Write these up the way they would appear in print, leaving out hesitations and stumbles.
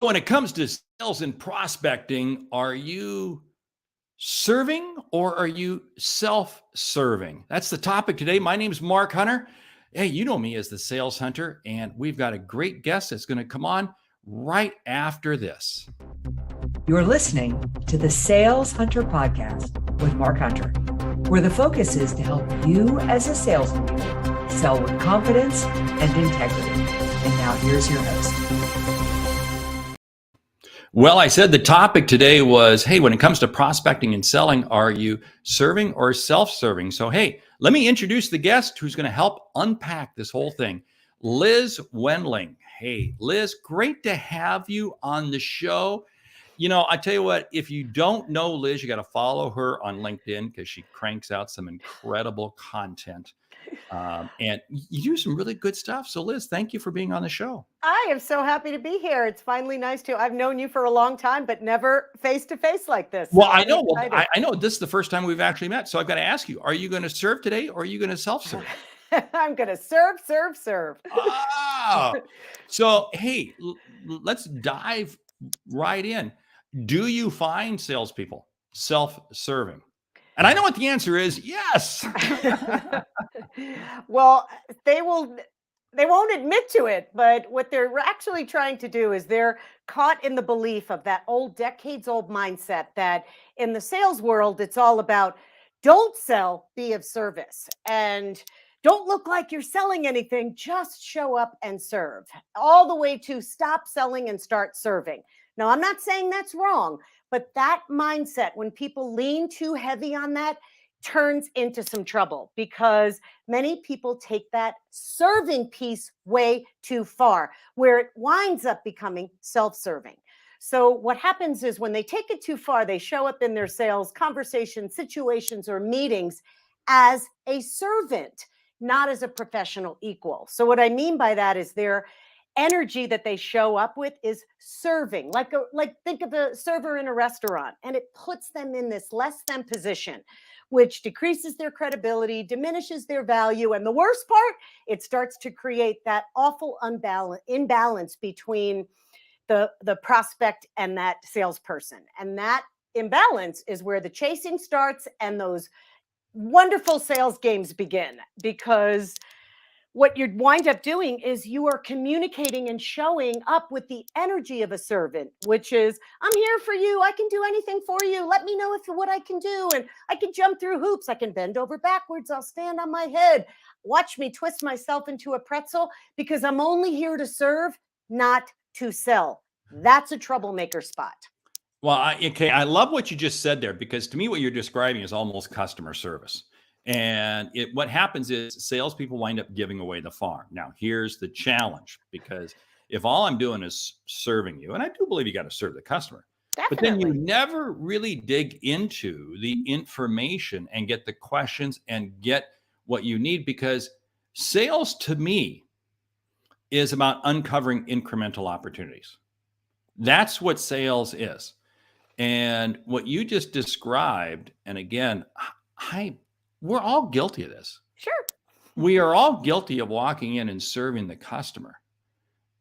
When it comes to sales and prospecting, are you serving or are you self-serving? That's the topic today. My name is Mark Hunter. Hey, you know me as the Sales Hunter, and we've got a great guest that's going to come on right after this. You're listening to the Sales Hunter podcast with Mark Hunter, where the focus is to help you as a sales leader sell with confidence and integrity. And now here's your host. Well, I said the topic today was, hey, when it comes to prospecting and selling, are you serving or self-serving? So, hey, let me introduce the guest who's going to help unpack this whole thing. Liz Wendling. Hey, Liz, great to have you on the show. You know, I tell you what, if you don't know Liz, you got to follow her on LinkedIn because she cranks out some incredible content. And you do some really good stuff. So Liz, thank you for being on the show. I am so happy to be here. It's finally nice to. I've known you for a long time, but never face to face like this. Well, I know. Well, I know this is the first time we've actually met. So I've got to ask you, are you going to serve today or are you going to self-serve? I'm going to serve. Ah, so, hey, let's dive right in. Do you find salespeople self-serving? And I know what the answer is. Yes. Well, they won't admit to it, but what they're actually trying to do is they're caught in the belief of that old decades-old mindset that in the sales world, it's all about don't sell, be of service. And don't look like you're selling anything, just show up and serve. All the way to stop selling and start serving. Now, I'm not saying that's wrong, but that mindset, when people lean too heavy on that, turns into some trouble because many people take that serving piece way too far, where it winds up becoming self-serving. So what happens is when they take it too far, they show up in their sales conversations, situations, or meetings as a servant, not as a professional equal. So what I mean by that is their energy that they show up with is serving, like think of a server in a restaurant, and it puts them in this less than position, which decreases their credibility, diminishes their value. And the worst part, it starts to create that awful imbalance between the prospect and that salesperson. And that imbalance is where the chasing starts and those wonderful sales games begin, because what you wind up doing is you are communicating and showing up with the energy of a servant, which is, I'm here for you. I can do anything for you. Let me know what I can do. And I can jump through hoops. I can bend over backwards. I'll stand on my head. Watch me twist myself into a pretzel because I'm only here to serve, not to sell. That's a troublemaker spot. Well, I love what you just said there, because to me, what you're describing is almost customer service. And what happens is salespeople wind up giving away the farm. Now, here's the challenge, because if all I'm doing is serving you, and I do believe you got to serve the customer, Definitely. but then you never really dig into the information and get the questions and get what you need, because sales to me is about uncovering incremental opportunities. That's what sales is. And what you just described, and again, we're all guilty of this. Sure. We are all guilty of walking in and serving the customer.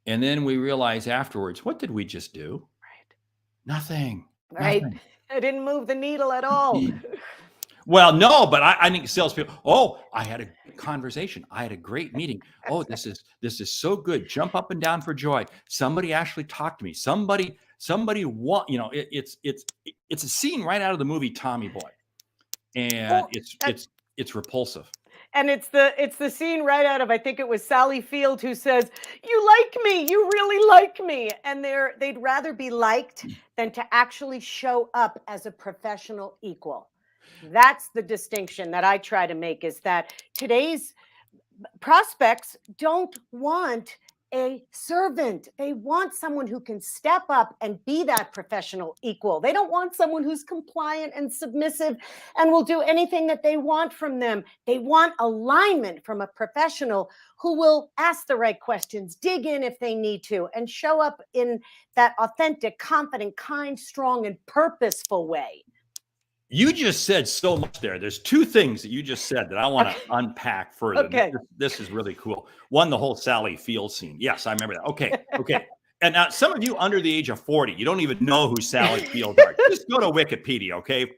And then we realize afterwards, what did we just do? Right. Nothing. Right. Nothing. I didn't move the needle at all. Well, no, but I think salespeople, I had a conversation. I had a great meeting. Oh, this is so good. Jump up and down for joy. Somebody actually talked to me. Somebody it's a scene right out of the movie Tommy Boy. And it's repulsive. And it's the scene right out of, I think it was Sally Field, who says, "You like me, you really like me." And they'd rather be liked than to actually show up as a professional equal. That's the distinction that I try to make, is that today's prospects don't want a servant. They want someone who can step up and be that professional equal. They don't want someone who's compliant and submissive and will do anything that they want from them. They want alignment from a professional who will ask the right questions, dig in if they need to, and show up in that authentic, confident, kind, strong, and purposeful way. You just said so much there. There's two things that you just said that I want to unpack further. Okay. This is really cool. One, the whole Sally Field scene. Yes, I remember that. Okay. And now some of you under the age of 40, you don't even know who Sally Field are. Just go to Wikipedia, okay?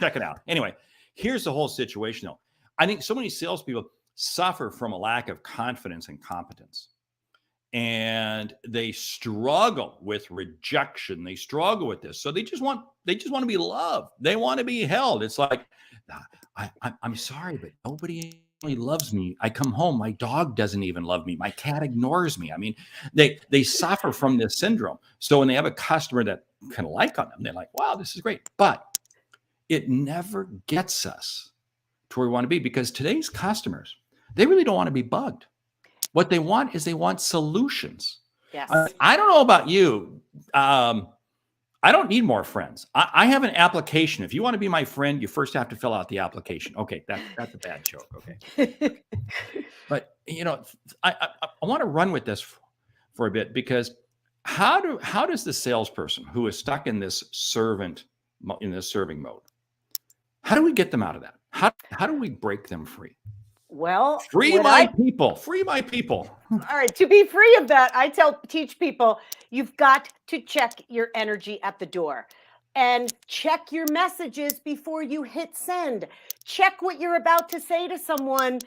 Check it out. Anyway, here's the whole situation, though. I think so many salespeople suffer from a lack of confidence and competence. And they struggle with rejection. They struggle with this. So they just want to be loved. They want to be held. It's like, I'm sorry, but nobody really loves me. I come home, my dog doesn't even love me. My cat ignores me. I mean, they suffer from this syndrome. So when they have a customer that can like on them, they're like, wow, this is great. But it never gets us to where we want to be, because today's customers, they really don't want to be bugged. What they want is they want solutions. Yes. I don't know about you. I don't need more friends. I have an application. If you want to be my friend, you first have to fill out the application. Okay, that's a bad joke. Okay, but I want to run with this for a bit, because how does the salesperson who is stuck in this serving mode, how do we get them out of that? How do we break them free? Well, free my people. All right. To be free of that, I teach people, you've got to check your energy at the door and check your messages before you hit send. Check what you're about to say to someone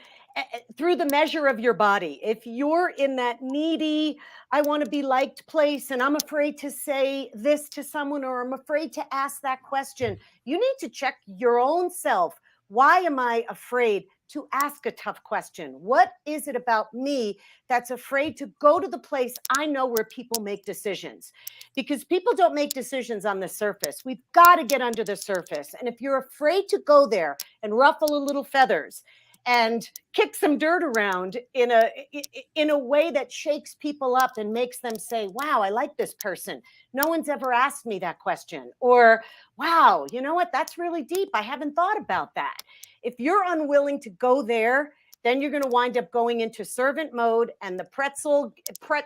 through the measure of your body. If you're in that needy, I want to be liked place, and I'm afraid to say this to someone, or I'm afraid to ask that question, you need to check your own self. Why am I afraid to ask a tough question? What is it about me that's afraid to go to the place I know where people make decisions? Because people don't make decisions on the surface. We've got to get under the surface. And if you're afraid to go there and ruffle a little feathers and kick some dirt around in a way that shakes people up and makes them say, wow, I like this person. No one's ever asked me that question. Or, wow, you know what? That's really deep. I haven't thought about that. If you're unwilling to go there, then you're going to wind up going into servant mode and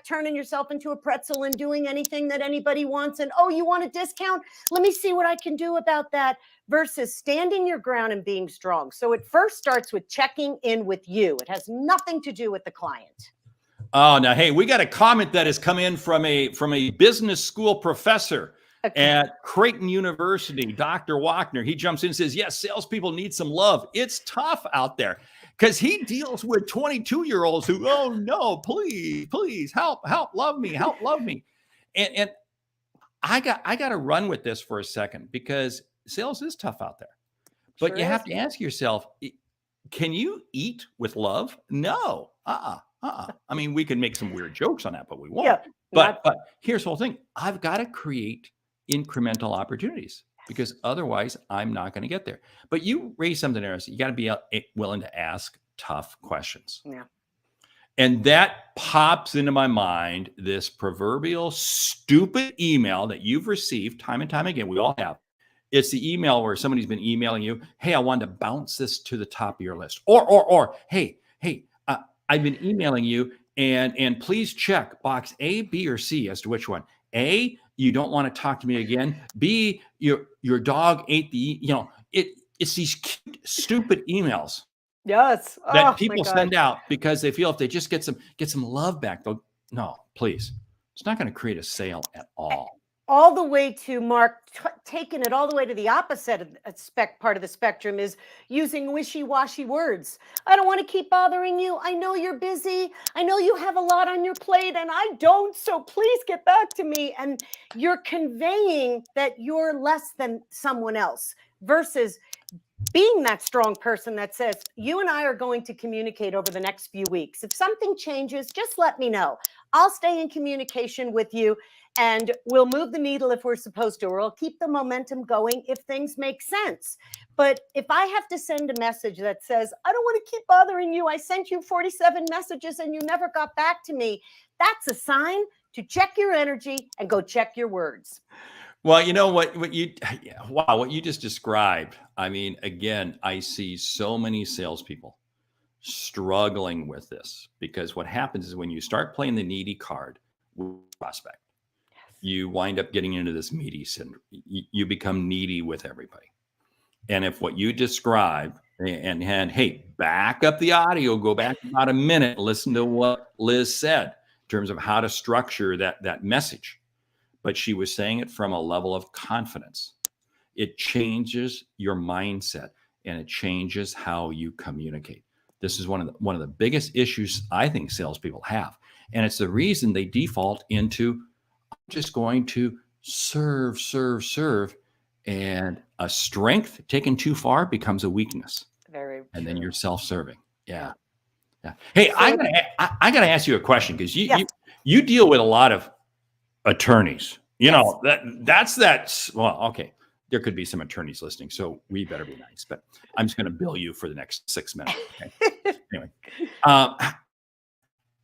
turning yourself into a pretzel and doing anything that anybody wants. And, oh, you want a discount? Let me see what I can do about that, versus standing your ground and being strong. So it first starts with checking in with you. It has nothing to do with the client. Oh, now, hey, we got a comment that has come in from a business school professor at Creighton University, Dr. Wachner. He jumps in and says, yes, salespeople need some love. It's tough out there, because he deals with 22-year-olds who, oh no, please help, love me. And I got to run with this for a second, because sales is tough out there. But Sure you is. have to ask yourself, can you eat with love? No. I mean, we can make some weird jokes on that, but we won't. Yeah, but here's the whole thing. I've got to create incremental opportunities, because otherwise I'm not going to get there. But you raised something there. You got to be willing to ask tough questions. Yeah. And that pops into my mind, this proverbial stupid email that you've received time and time again. We all have. It's the email where somebody's been emailing you, hey, I wanted to bounce this to the top of your list. Or hey, I've been emailing you, and please check box A, B, or C as to which one. A, you don't want to talk to me again. B, your dog ate it's these cute, stupid emails. Yes. That people send out because they feel if they just get some love back, they'll, no, please. It's not going to create a sale at all. All the way to Mark, taking it all the way to the opposite part of the spectrum is using wishy-washy words. I don't want to keep bothering you. I know you're busy. I know you have a lot on your plate, and I don't, so please get back to me. And you're conveying that you're less than someone else, versus being that strong person that says, you and I are going to communicate over the next few weeks. If something changes, just let me know. I'll stay in communication with you, and we'll move the needle if we're supposed to, or I'll keep the momentum going if things make sense. But if I have to send a message that says, I don't want to keep bothering you, I sent you 47 messages and you never got back to me, that's a sign to check your energy and go check your words. Well, you know what you just described. I mean, again, I see so many salespeople struggling with this, because what happens is when you start playing the needy card with prospect, you wind up getting into this needy syndrome. You become needy with everybody. And if what you describe, and hey, back up the audio, go back about a minute, listen to what Liz said. terms of how to structure that message. But she was saying it from a level of confidence. It changes your mindset and it changes how you communicate. This is one of the biggest issues I think salespeople have. And it's the reason they default into, I'm just going to serve, serve, serve. And a strength taken too far becomes a weakness. Very And then true. you're self-serving. Yeah. Hey, So I gotta ask you a question, because Yes. you deal with a lot of attorneys. You Yes. know, that's well, okay. There could be some attorneys listening, so we better be nice. But I'm just going to bill you for the next 6 minutes. Okay. Anyway,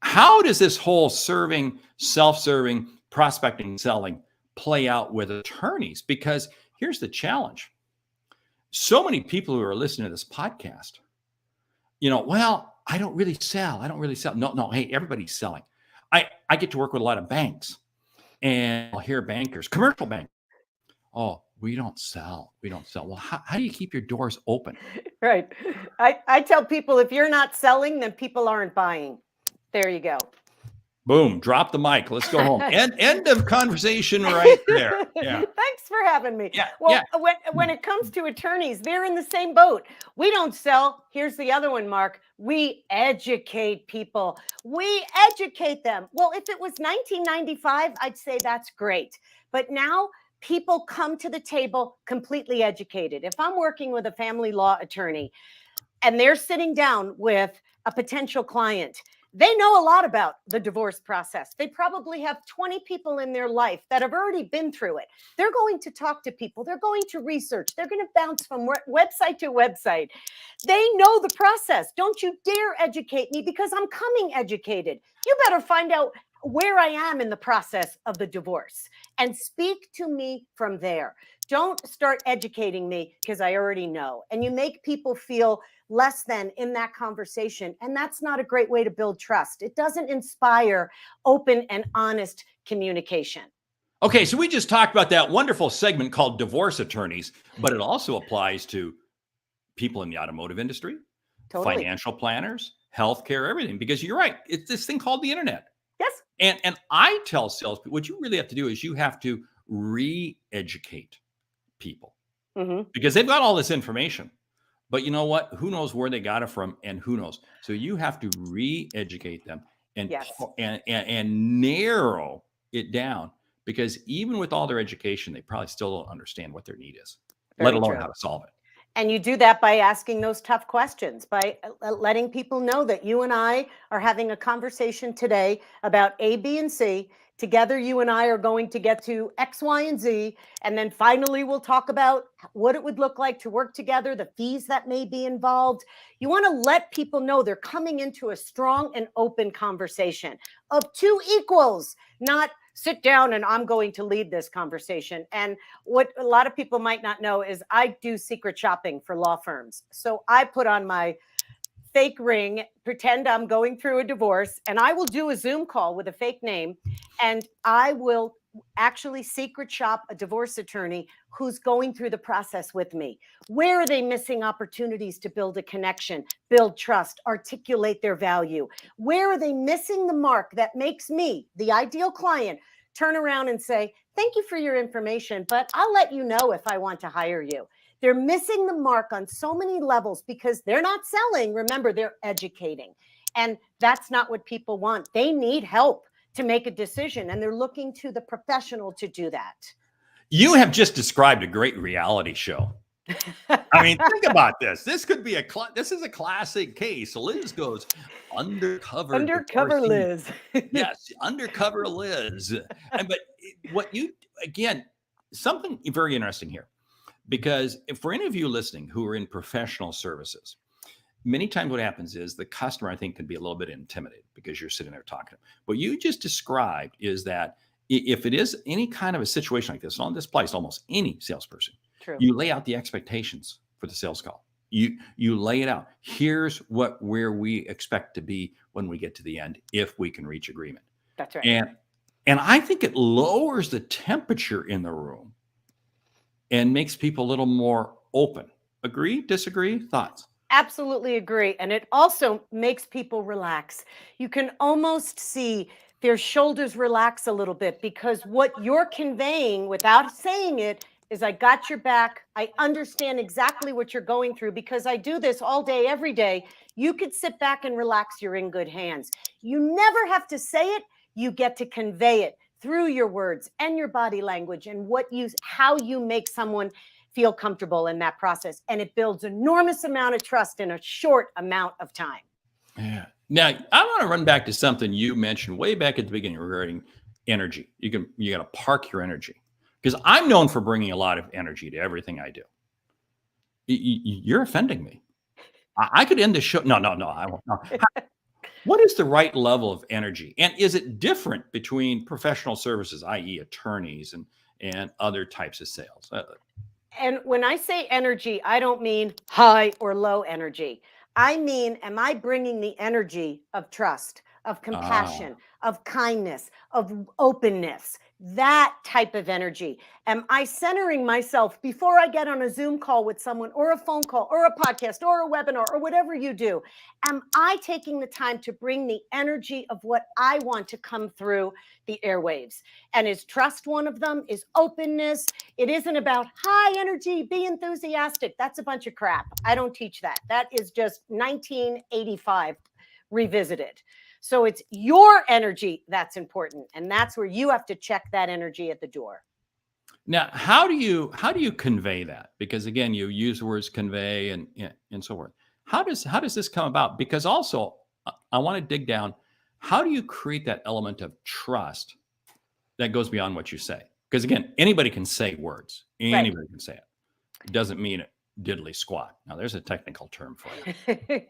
how does this whole serving, self-serving, prospecting, selling play out with attorneys? Because here's the challenge. So many people who are listening to this podcast, well, I don't really sell. No. Hey, everybody's selling. I get to work with a lot of banks, and I'll hear bankers, commercial banks. Oh, we don't sell. Well, how do you keep your doors open? Right. I tell people, if you're not selling, then people aren't buying. There you go. Boom, drop the mic. Let's go home. End of conversation right there. Yeah. Thanks for having me. Yeah, Well, yeah. when it comes to attorneys, they're in the same boat. We don't sell. Here's the other one, Mark. We educate people. We educate them. Well, if it was 1995, I'd say that's great. But now people come to the table completely educated. If I'm working with a family law attorney and they're sitting down with a potential client, they know a lot about the divorce process. They probably have 20 people in their life that have already been through it. They're going to talk to people. They're going to research. They're going to bounce from website to website. They know the process. Don't you dare educate me, because I'm coming educated. You better find out where I am in the process of the divorce and speak to me from there. Don't start educating me because I already know. And you make people feel less than in that conversation. And that's not a great way to build trust. It doesn't inspire open and honest communication. Okay, so we just talked about that wonderful segment called divorce attorneys, but it also applies to people in the automotive industry, Totally. financial planners, healthcare, everything. Because you're right, it's this thing called the internet. Yes. And I tell salespeople, what you really have to do is you have to re-educate people, because they've got all this information. But you know what? Who knows where they got it from, and who knows? So you have to re-educate them and Yes. and narrow it down, because even with all their education, they probably still don't understand what their need is, let Very alone true. how to solve it. And you do that by asking those tough questions, by letting people know that you and I are having a conversation today about A, B, and C. Together, you and I are going to get to X, Y, and Z. And then finally, we'll talk about what it would look like to work together, the fees that may be involved. You want to let people know they're coming into a strong and open conversation of two equals, not sit down and I'm going to lead this conversation. And what a lot of people might not know is I do secret shopping for law firms. So I put on my fake ring, pretend I'm going through a divorce, and I will do a Zoom call with a fake name, and I will actually secret shop a divorce attorney who's going through the process with me. Where are they missing opportunities to build a connection, build trust, articulate their value? Where are they missing the mark that makes me, the ideal client, turn around and say, thank you for your information, but I'll let you know if I want to hire you? They're missing the mark on so many levels because they're not selling. Remember, they're educating. And that's not what people want. They need help to make a decision, and they're looking to the professional to do that. You have just described a great reality show. I mean, think about this. This could be this is a classic case. Liz goes undercover. Undercover Liz. Yes, undercover Liz. But again, something very interesting here. Because for any of you listening who are in professional services, many times what happens is the customer, I think, can be a little bit intimidated because you're sitting there talking. What you just described is that if it is any kind of a situation like this, and this applies to almost any salesperson, True. You lay out the expectations for the sales call. You lay it out. Here's where we expect to be when we get to the end, if we can reach agreement. That's right. And I think it lowers the temperature in the room and makes people a little more open. Agree? Disagree? Thoughts? Absolutely agree. And it also makes people relax. You can almost see their shoulders relax a little bit, because what you're conveying without saying it is, I got your back. I understand exactly what you're going through because I do this all day, every day. You could sit back and relax. You're in good hands. You never have to say it. You get to convey it through your words and your body language and how you make someone feel comfortable in that process. And it builds enormous amount of trust in a short amount of time. Yeah. Now, I want to run back to something you mentioned way back at the beginning regarding energy. You got to park your energy, because I'm known for bringing a lot of energy to everything I do. You're offending me. I could end the show. No, I won't. No. What is the right level of energy? And is it different between professional services, i.e. attorneys and other types of sales? And when I say energy, I don't mean high or low energy. I mean, am I bringing the energy of trust, of compassion, of kindness, of openness, that type of energy? Am I centering myself before I get on a Zoom call with someone, or a phone call, or a podcast, or a webinar, or whatever you do? Am I taking the time to bring the energy of what I want to come through the airwaves? And is trust one of them? Is openness? It isn't about high energy, be enthusiastic. That's a bunch of crap. I don't teach that. That is just 1985 revisited. So it's your energy that's important. And that's where you have to check that energy at the door. Now, how do you convey that? Because again, you use words convey and so forth. How does this come about? Because also, I want to dig down. How do you create that element of trust that goes beyond what you say? Because again, anybody can say words. Anybody can say it. It doesn't mean it diddly squat. Now, there's a technical term for you.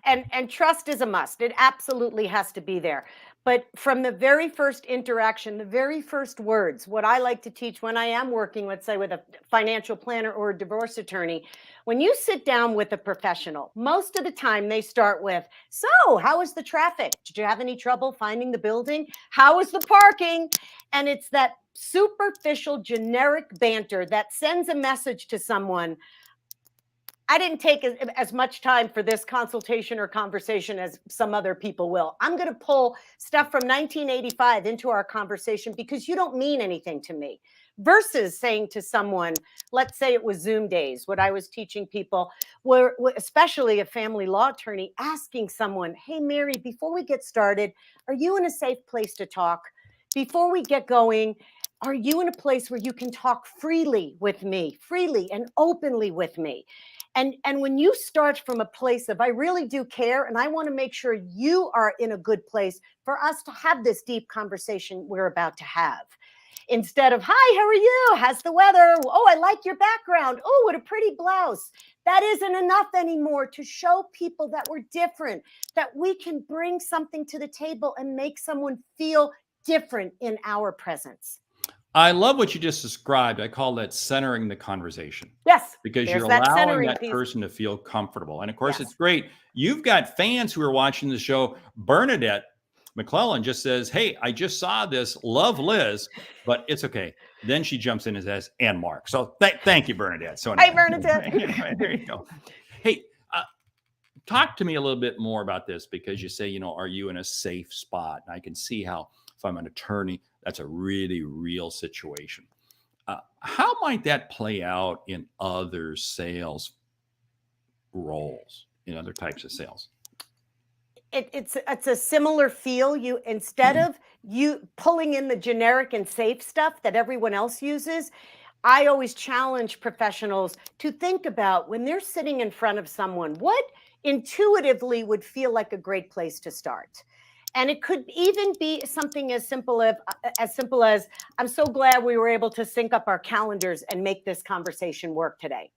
and trust is a must. It absolutely has to be there. But from the very first interaction, the very first words, what I like to teach when I am working, let's say, with a financial planner or a divorce attorney, when you sit down with a professional, most of the time they start with, so how is the traffic? Did you have any trouble finding the building? How is the parking? And it's that superficial, generic banter that sends a message to someone. I didn't take as much time for this consultation or conversation as some other people will. I'm going to pull stuff from 1985 into our conversation because you don't mean anything to me. Versus saying to someone, let's say it was Zoom days, what I was teaching people, where especially a family law attorney, asking someone, hey, Mary, before we get started, are you in a safe place to talk? Before we get going, are you in a place where you can talk freely with me, freely and openly with me? And when you start from a place of, I really do care, and I want to make sure you are in a good place for us to have this deep conversation we're about to have. Instead of, hi, how are you? How's the weather? Oh, I like your background. Oh, what a pretty blouse. That isn't enough anymore to show people that we're different, that we can bring something to the table and make someone feel different in our presence. I love what you just described. I call that centering the conversation. Yes. Because you're allowing that person to feel comfortable. And of course, it's great. You've got fans who are watching the show. Bernadette McClellan just says, hey, I just saw this. Love Liz, but it's okay. Then she jumps in and says, and Mark. So thank you, Bernadette. So anyway, hi, Bernadette. There you go. Hey, talk to me a little bit more about this, because you say, are you in a safe spot? And I can see how, if I'm an attorney, that's a really real situation. How might that play out in other sales roles, in other types of sales? It's a similar feel. You, instead of you pulling in the generic and safe stuff that everyone else uses, I always challenge professionals to think about, when they're sitting in front of someone, what intuitively would feel like a great place to start. And it could even be something as simple as, I'm so glad we were able to sync up our calendars and make this conversation work today.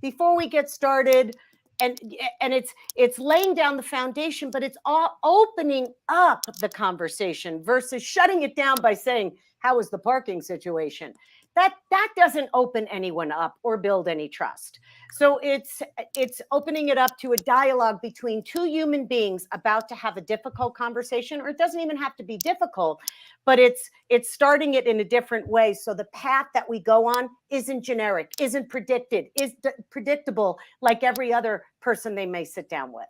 Before we get started, and it's laying down the foundation, but it's all opening up the conversation versus shutting it down by saying, how is the parking situation? That doesn't open anyone up or build any trust. So it's opening it up to a dialogue between two human beings about to have a difficult conversation, or it doesn't even have to be difficult, but it's starting it in a different way. So the path that we go on isn't generic, isn't predictable like every other person they may sit down with.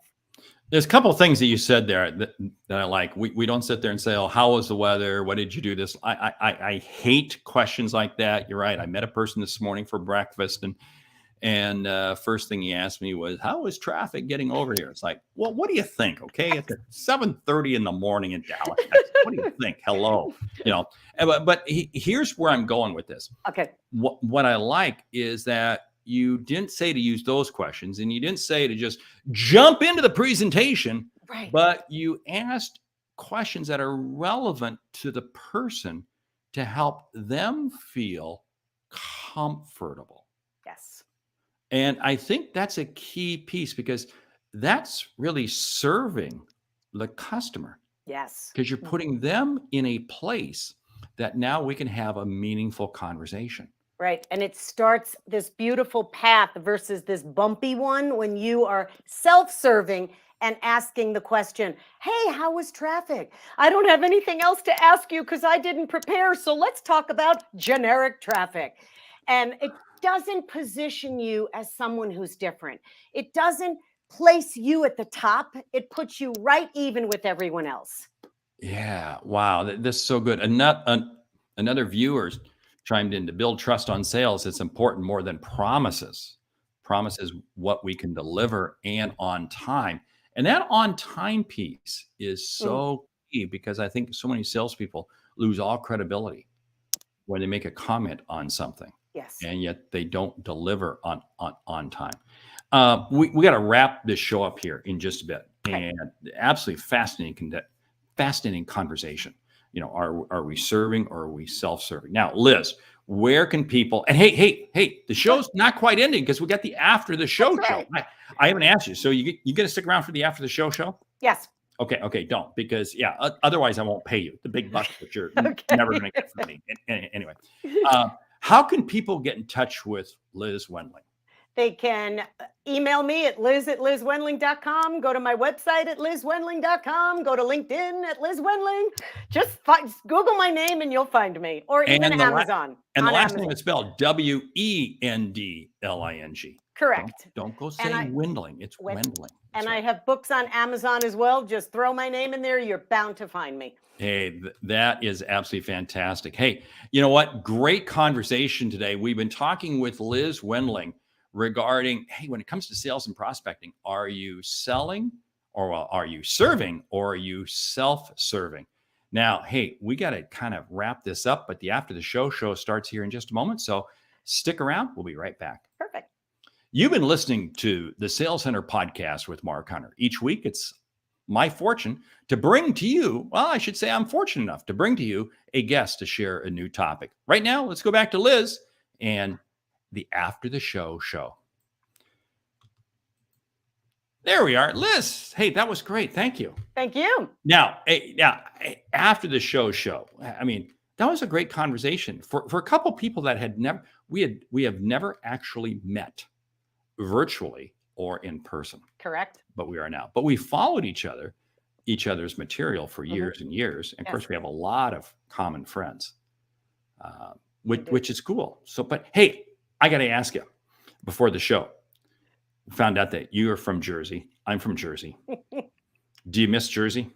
There's a couple of things that you said there that I like. We don't sit there and say, "Oh, how was the weather? What did you do this?" I hate questions like that. You're right. I met a person this morning for breakfast, and first thing he asked me was, "How was traffic getting over here?" It's like, well, what do you think? Okay, it's 7:30 in the morning in Dallas, Texas. What do you think? Hello, you know. Here's where I'm going with this. Okay. What I like is that you didn't say to use those questions, and you didn't say to just jump into the presentation, Right. but you asked questions that are relevant to the person to help them feel comfortable. Yes. And I think that's a key piece because that's really serving the customer Yes. because you're putting them in a place that now we can have a meaningful conversation. Right. And it starts this beautiful path versus this bumpy one when you are self-serving and asking the question, hey, how was traffic? I don't have anything else to ask you because I didn't prepare. So let's talk about generic traffic. And it doesn't position you as someone who's different. It doesn't place you at the top. It puts you right even with everyone else. Yeah. Wow. This is so good. Another viewer's chimed in to build trust on sales. It's important more than promises. Promises what we can deliver and on time. And that on time piece is so key because I think so many salespeople lose all credibility when they make a comment on something Yes. and yet they don't deliver on time. We got to wrap this show up here in just a bit. Okay. And absolutely fascinating conversation. You know, are we serving or are we self-serving? Now, Liz, where can people? And hey, the show's not quite ending because we got the after the show That's show. right. I haven't asked you, so you gonna stick around for the after the show show? Yes. Okay, don't because otherwise I won't pay you the big bucks that you're Okay. never gonna get from me. Anyway, how can people get in touch with Liz Wendling? They can email me at liz@lizwendling.com, go to my website at lizwendling.com, go to LinkedIn at Liz Wendling. Just Google my name and you'll find me, or even Amazon. And the on last Amazon. name is spelled Wendling. Correct. Don't go saying Wendling. It's Wendling. And I have books on Amazon as well. Just throw my name in there. You're bound to find me. Hey, that is absolutely fantastic. Hey, you know what? Great conversation today. We've been talking with Liz Wendling regarding, hey, when it comes to sales and prospecting, are you selling or are you serving or are you self-serving? Now, hey, we got to kind of wrap this up, but the after the show starts here in just a moment. So stick around. We'll be right back. Perfect. You've been listening to the Sales Center podcast with Mark Hunter. Each week, it's my fortune to bring to you, well, I should say I'm fortunate enough to bring to you a guest to share a new topic. Right now, let's go back to Liz and the after the show show. There we are. Liz, hey, that was great. Thank you. Thank you. Now, after the show, I mean, that was a great conversation for a couple people that had never, we have never actually met virtually or in person. Correct. But we are now. But we followed each other's material for years and years. And of course, we have a lot of common friends, which is cool. So, but hey, I got to ask you before the show. Found out that you are from Jersey. I'm from Jersey. Do you miss Jersey?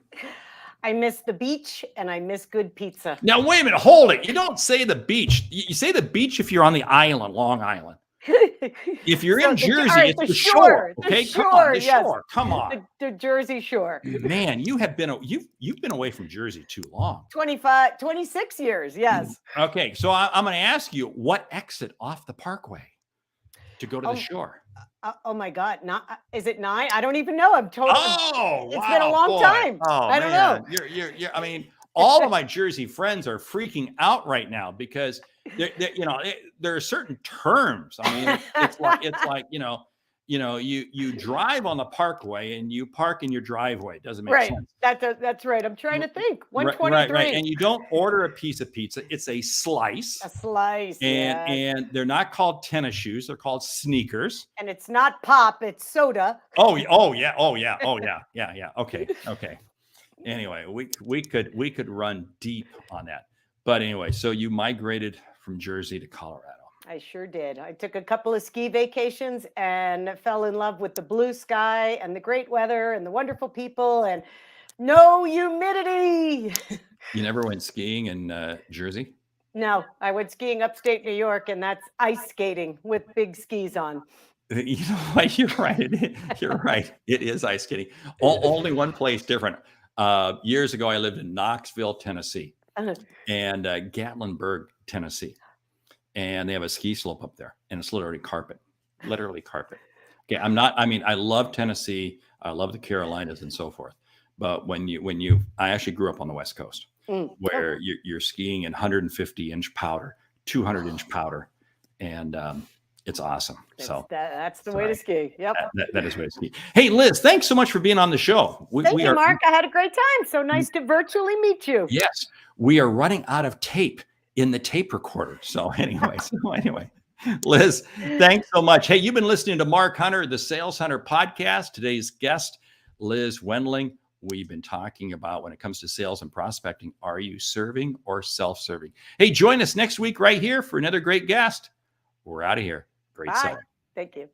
I miss the beach and I miss good pizza. Now, wait a minute. Hold it. You don't say the beach. You say the beach if you're on the island, Long Island. If you're in Jersey, it's the shore. Okay, come on, the shore. Come on, the Jersey Shore. Man, you've been away from Jersey too long. 26 years. Yes. Okay, so I'm going to ask you, what exit off the Parkway to go to the shore? Oh my God! Is it 9? I don't even know. I'm totally. Oh, it's been a long time. Oh, I don't know. You're. I mean, all of my Jersey friends are freaking out right now because there are certain terms. I mean, it's like you drive on the Parkway and you park in your driveway. It doesn't make sense. That's right. I'm trying to think. 123. Right. And you don't order a piece of pizza. It's a slice. A slice. And they're not called tennis shoes. They're called sneakers. And it's not pop. It's soda. Oh yeah. Okay. Anyway, we could run deep on that. But anyway, so you migrated from Jersey to Colorado. I sure did. I took a couple of ski vacations and fell in love with the blue sky and the great weather and the wonderful people and no humidity. You never went skiing in Jersey? No, I went skiing upstate New York, and that's ice skating with big skis on. You know what? You're right. You're right. It is ice skating. Only one place different. Years ago, I lived in Knoxville, Tennessee, and Gatlinburg, Tennessee, and they have a ski slope up there, and it's literally carpet. Okay, I mean, I love Tennessee. I love the Carolinas and so forth. But I actually grew up on the West Coast, where you're skiing in 150-inch powder, 200-inch powder, and it's awesome. That's the way to ski. Yep. That is the way to ski. Hey, Liz, thanks so much for being on the show. Thank you, Mark. I had a great time. So nice to virtually meet you. Yes, we are running out of tape in the tape recorder. So anyway, Liz, thanks so much. Hey, you've been listening to Mark Hunter, the Sales Hunter podcast. Today's guest, Liz Wendling. We've been talking about when it comes to sales and prospecting, are you serving or self-serving? Hey, join us next week right here for another great guest. We're out of here. Great selling. Thank you.